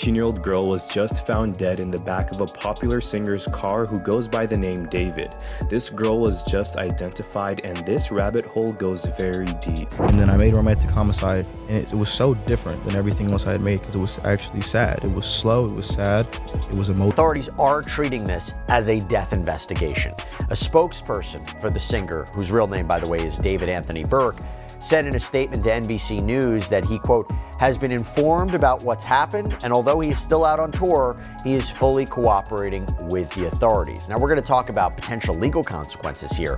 15-year-old girl was just found dead in the back of a popular singer's car who goes by the name David. This girl was just identified, and this rabbit hole goes very deep. And then I made Romantic Homicide, and it was so different than everything else I had made because it was actually sad. It was slow, it was sad, it was emotional. Authorities are treating this as a death investigation. A spokesperson for the singer, whose real name, by the way, is David Anthony Burke, said in a statement to NBC News that he, quote, has been informed about what's happened, and although he is still out on tour, he is fully cooperating with the authorities. Now, we're going to talk about potential legal consequences here,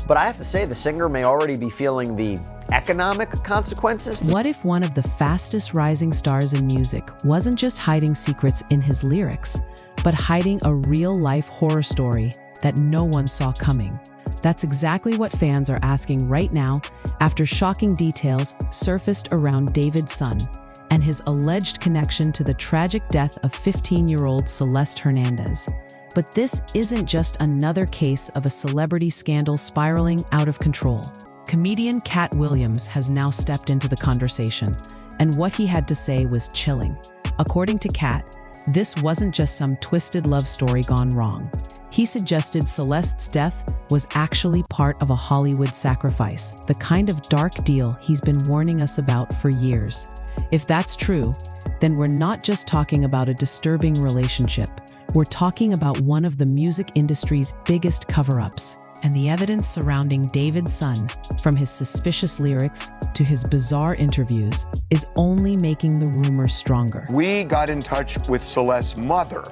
but I have to say the singer may already be feeling the economic consequences. What if one of the fastest rising stars in music wasn't just hiding secrets in his lyrics, but hiding a real-life horror story that no one saw coming? That's exactly what fans are asking right now after shocking details surfaced around David's son and his alleged connection to the tragic death of 15-year-old Celeste Hernandez. But this isn't just another case of a celebrity scandal spiraling out of control. Comedian Katt Williams has now stepped into the conversation, and what he had to say was chilling. According to Katt, this wasn't just some twisted love story gone wrong. He suggested Celeste's death was actually part of a Hollywood sacrifice, the kind of dark deal he's been warning us about for years. If that's true, then we're not just talking about a disturbing relationship. We're talking about one of the music industry's biggest cover-ups. And the evidence surrounding David's son, from his suspicious lyrics to his bizarre interviews, is only making the rumors stronger. We got in touch with Celeste's mother,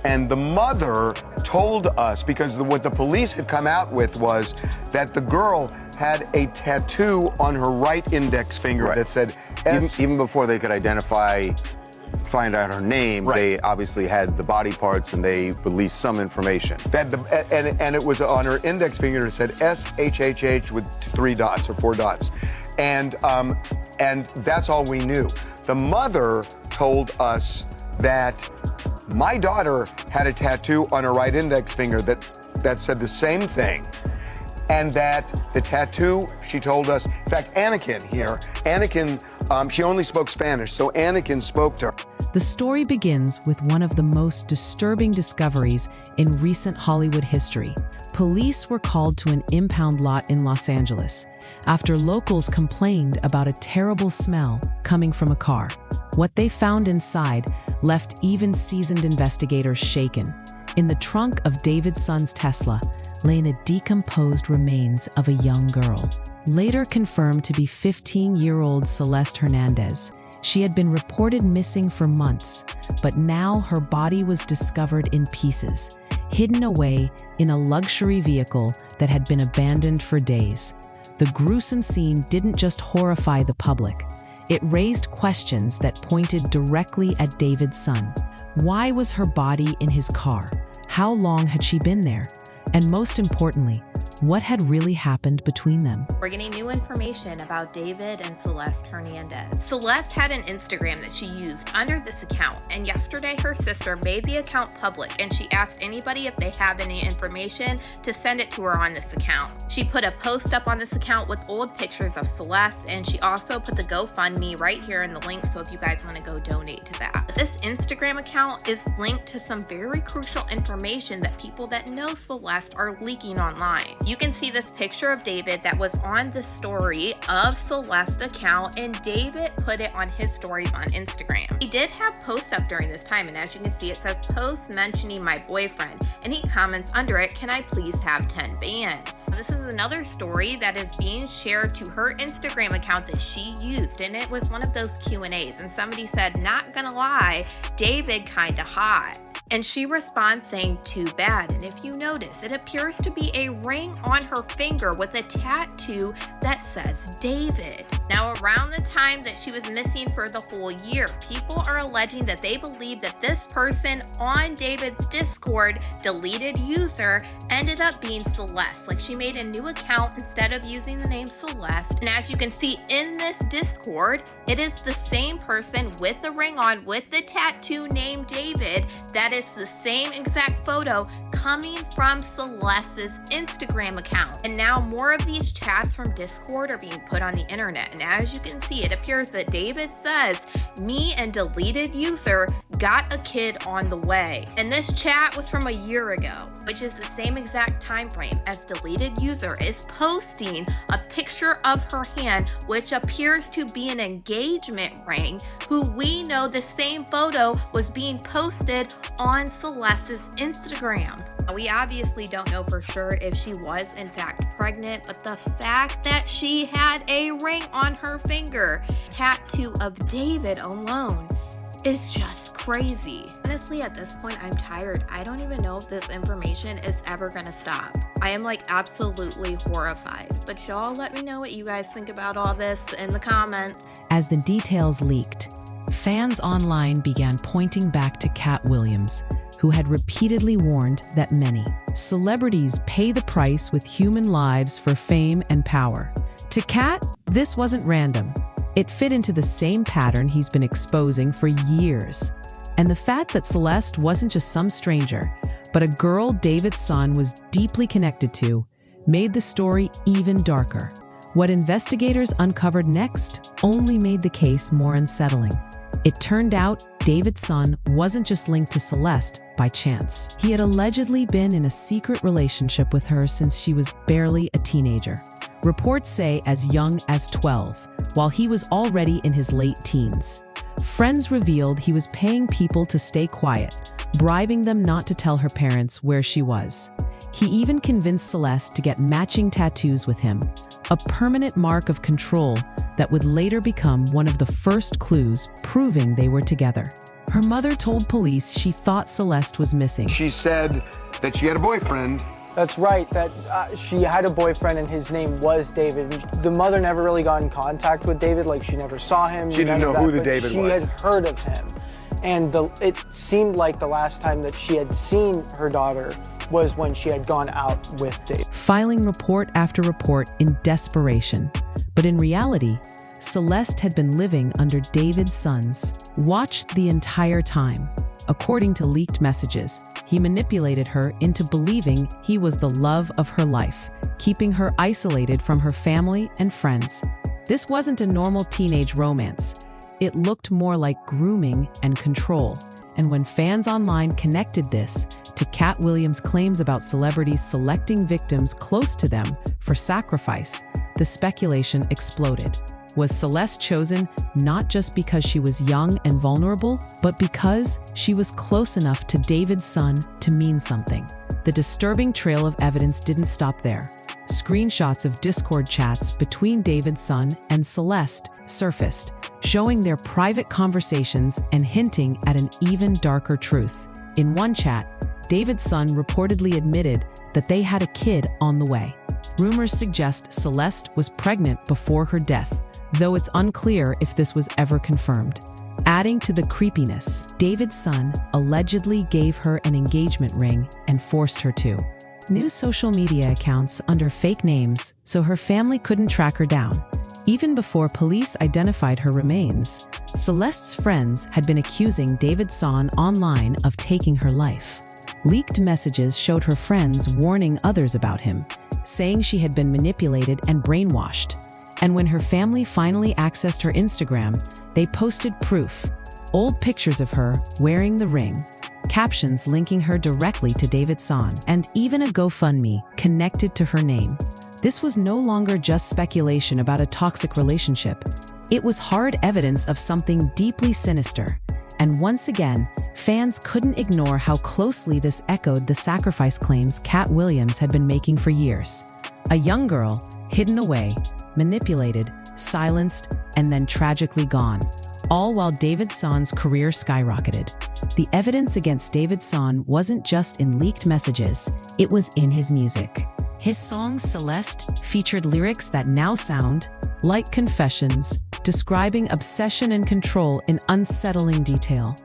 and the mother told us, because what the police had come out with was that the girl had a tattoo on her right index finger that said S. Even before they could find out her name, they obviously had the body parts and they released some information. And it was on her index finger. It said SHHH with 3 dots or 4 dots, and that's all we knew. The mother told us that my daughter had a tattoo on her right index finger that said the same thing, and that the tattoo, she told us, in fact, Anakin, she only spoke Spanish, so Anakin spoke to her. The story begins with one of the most disturbing discoveries in recent Hollywood history. Police were called to an impound lot in Los Angeles after locals complained about a terrible smell coming from a car. What they found inside left even seasoned investigators shaken. In the trunk of David's son's Tesla lay the decomposed remains of a young girl, later confirmed to be 15-year-old Celeste Hernandez. She had been reported missing for months, but now her body was discovered in pieces, hidden away in a luxury vehicle that had been abandoned for days. The gruesome scene didn't just horrify the public. It raised questions that pointed directly at David's son. Why was her body in his car? How long had she been there? And most importantly, what had really happened between them? We're getting new information about David and Celeste Hernandez. Celeste had an Instagram that she used under this account, and yesterday her sister made the account public, and she asked anybody if they have any information to send it to her on this account. She put a post up on this account with old pictures of Celeste, and she also put the GoFundMe right here in the link, so if you guys want to go donate to that. This Instagram account is linked to some very crucial information that people that know Celeste are leaking online. You can see this picture of David that was on the story of Celeste's account, and David put it on his stories on Instagram. He did have posts up during this time, and as you can see, it says post mentioning my boyfriend, and he comments under it, can I please have 10 bands? This is another story that is being shared to her Instagram account that she used, and it was one of those Q&As, and somebody said, not gonna lie, David kinda hot. And she responds saying, too bad. And if you notice, it appears to be a ring on her finger with a tattoo that says David. Now, around the time that she was missing for the whole year, people are alleging that they believe that this person on David's Discord deleted user ended up being Celeste. Like, she made a new account instead of using the name Celeste. And as you can see in this Discord, it is the same person with the ring on with the tattoo named David. That is the same exact photo coming from Celeste's Instagram account. And now more of these chats from Discord are being put on the internet. And as you can see, it appears that David says, "Me and deleted user got a kid on the way." And this chat was from a year ago, which is the same exact time frame as deleted user is posting a picture of her hand, which appears to be an engagement ring, who we know the same photo was being posted on Celeste's Instagram. We obviously don't know for sure if she was in fact pregnant, but the fact that she had a ring on her finger, tattoo of David alone, is just crazy. Honestly, at this point, I'm tired. I don't even know if this information is ever gonna stop. I am like absolutely horrified. But y'all let me know what you guys think about all this in the comments. As the details leaked, fans online began pointing back to Katt Williams, who had repeatedly warned that many celebrities pay the price with human lives for fame and power. To Katt, this wasn't random. It fit into the same pattern he's been exposing for years. And the fact that Celeste wasn't just some stranger, but a girl David's son was deeply connected to, made the story even darker. What investigators uncovered next only made the case more unsettling. It turned out David's son wasn't just linked to Celeste by chance. He had allegedly been in a secret relationship with her since she was barely a teenager. Reports say as young as 12, while he was already in his late teens. Friends revealed he was paying people to stay quiet, bribing them not to tell her parents where she was. He even convinced Celeste to get matching tattoos with him, a permanent mark of control that would later become one of the first clues proving they were together. Her mother told police she thought Celeste was missing. She said that she had a boyfriend. That's right, that she had a boyfriend and his name was David. The mother never really got in contact with David, like she never saw him. She didn't know who the David was. She had heard of him. And it seemed like the last time that she had seen her daughter was when she had gone out with David. Filing report after report in desperation. But in reality, Celeste had been living under David's son's watch the entire time. According to leaked messages, he manipulated her into believing he was the love of her life, keeping her isolated from her family and friends. This wasn't a normal teenage romance. It looked more like grooming and control. And when fans online connected this to Katt Williams' claims about celebrities selecting victims close to them for sacrifice, the speculation exploded. Was Celeste chosen not just because she was young and vulnerable, but because she was close enough to David's son to mean something? The disturbing trail of evidence didn't stop there. Screenshots of Discord chats between David's son and Celeste surfaced, showing their private conversations and hinting at an even darker truth. In one chat, David's son reportedly admitted that they had a kid on the way. Rumors suggest Celeste was pregnant before her death, though it's unclear if this was ever confirmed. Adding to the creepiness, David's son allegedly gave her an engagement ring and forced her to. New social media accounts under fake names so her family couldn't track her down. Even before police identified her remains, Celeste's friends had been accusing David's son online of taking her life. Leaked messages showed her friends warning others about him, saying she had been manipulated and brainwashed. And when her family finally accessed her Instagram, they posted proof, old pictures of her wearing the ring, captions linking her directly to David's son, and even a GoFundMe connected to her name. This was no longer just speculation about a toxic relationship. It was hard evidence of something deeply sinister. And once again, fans couldn't ignore how closely this echoed the sacrifice claims Katt Williams had been making for years. A young girl, hidden away, manipulated, silenced, and then tragically gone, all while David's son's career skyrocketed. The evidence against David's son wasn't just in leaked messages, it was in his music. His song Celeste featured lyrics that now sound like confessions, describing obsession and control in unsettling detail.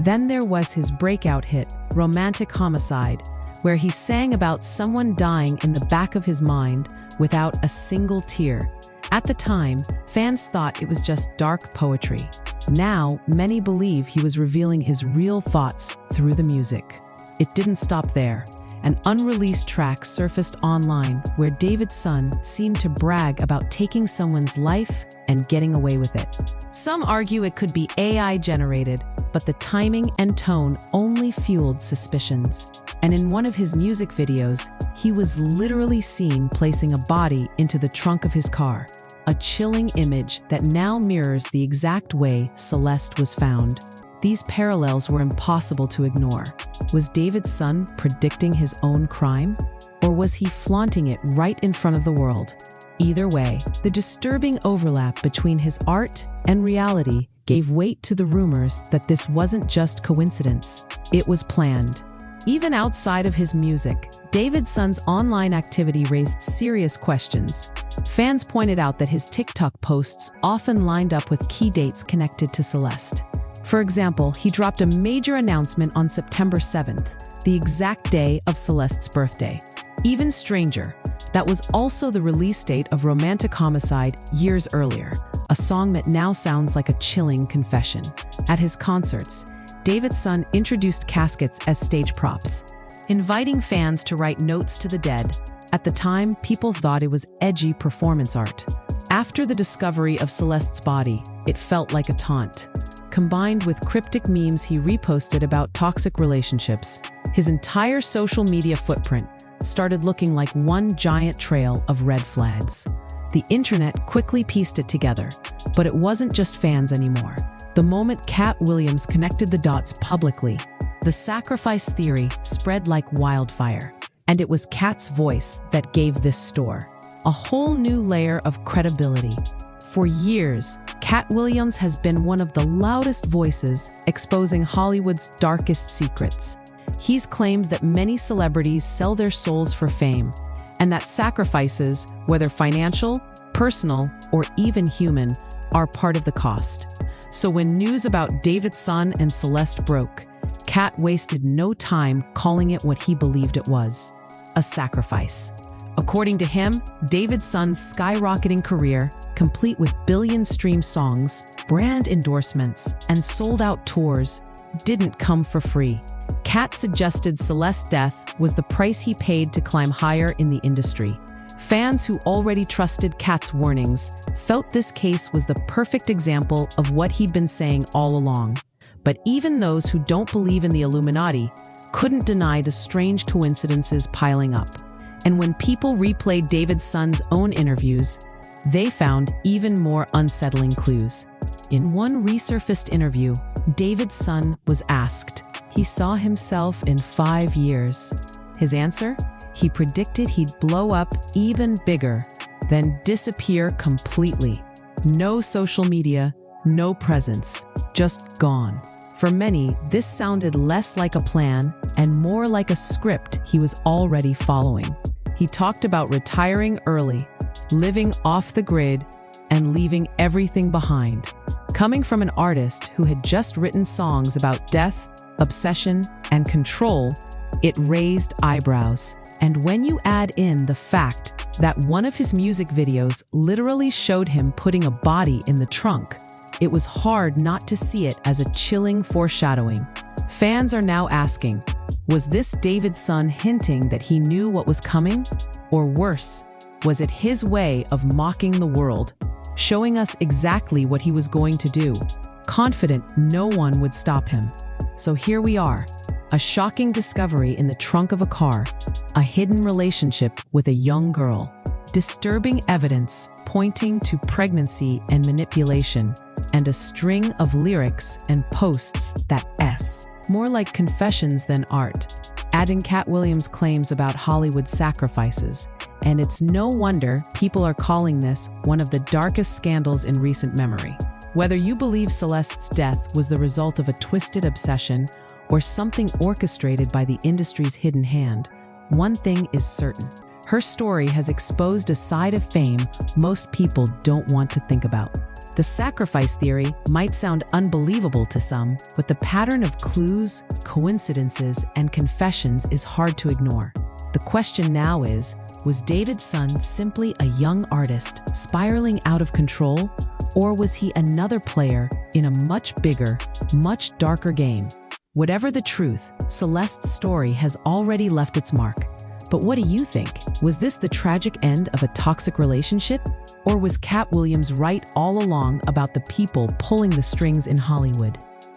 Then there was his breakout hit, Romantic Homicide, where he sang about someone dying in the back of his mind without a single tear. At the time, fans thought it was just dark poetry. Now, many believe he was revealing his real thoughts through the music. It didn't stop there. An unreleased track surfaced online where David's son seemed to brag about taking someone's life and getting away with it. Some argue it could be AI generated, but the timing and tone only fueled suspicions. And in one of his music videos, he was literally seen placing a body into the trunk of his car, a chilling image that now mirrors the exact way Celeste was found. These parallels were impossible to ignore. Was David's son predicting his own crime? Or was he flaunting it right in front of the world? Either way, the disturbing overlap between his art and reality gave weight to the rumors that this wasn't just coincidence, it was planned. Even outside of his music, David's son's online activity raised serious questions. Fans pointed out that his TikTok posts often lined up with key dates connected to Celeste. For example, he dropped a major announcement on September 7th, the exact day of Celeste's birthday. Even stranger, that was also the release date of Romantic Homicide years earlier, a song that now sounds like a chilling confession. At his concerts, David's son introduced caskets as stage props, inviting fans to write notes to the dead. At the time, people thought it was edgy performance art. After the discovery of Celeste's body, it felt like a taunt. Combined with cryptic memes he reposted about toxic relationships, his entire social media footprint started looking like one giant trail of red flags. The internet quickly pieced it together, but it wasn't just fans anymore. The moment Katt Williams connected the dots publicly, the sacrifice theory spread like wildfire, and it was Katt's voice that gave this story a whole new layer of credibility. For years, Katt Williams has been one of the loudest voices exposing Hollywood's darkest secrets. He's claimed that many celebrities sell their souls for fame, and that sacrifices, whether financial, personal, or even human, are part of the cost. So when news about David's son and Celeste broke, Katt wasted no time calling it what he believed it was: a sacrifice. According to him, David's son's skyrocketing career, complete with billion-stream songs, brand endorsements, and sold-out tours, didn't come for free. Katt suggested Celeste's death was the price he paid to climb higher in the industry. Fans who already trusted Katt's warnings felt this case was the perfect example of what he'd been saying all along. But even those who don't believe in the Illuminati couldn't deny the strange coincidences piling up. And when people replayed David's son's own interviews, they found even more unsettling clues. In one resurfaced interview, David's son was asked he saw himself in 5 years. His answer? He predicted he'd blow up even bigger, then disappear completely. No social media, no presence, just gone. For many, this sounded less like a plan and more like a script he was already following. He talked about retiring early, living off the grid, and leaving everything behind. Coming from an artist who had just written songs about death, obsession, and control, it raised eyebrows. And when you add in the fact that one of his music videos literally showed him putting a body in the trunk, it was hard not to see it as a chilling foreshadowing. Fans are now asking, was this David's son hinting that he knew what was coming? Or worse, was it his way of mocking the world, showing us exactly what he was going to do, confident no one would stop him? So here we are, a shocking discovery in the trunk of a car, a hidden relationship with a young girl, disturbing evidence pointing to pregnancy and manipulation, and a string of lyrics and posts that more like confessions than art, adding Katt Williams' claims about Hollywood sacrifices. And it's no wonder people are calling this one of the darkest scandals in recent memory. Whether you believe Celeste's death was the result of a twisted obsession or something orchestrated by the industry's hidden hand, one thing is certain. Her story has exposed a side of fame most people don't want to think about. The sacrifice theory might sound unbelievable to some, but the pattern of clues, coincidences, and confessions is hard to ignore. The question now is, was David's son simply a young artist spiraling out of control, or was he another player in a much bigger, much darker game? Whatever the truth, Celeste's story has already left its mark. But what do you think? Was this the tragic end of a toxic relationship? Or was Katt Williams right all along about the people pulling the strings in Hollywood?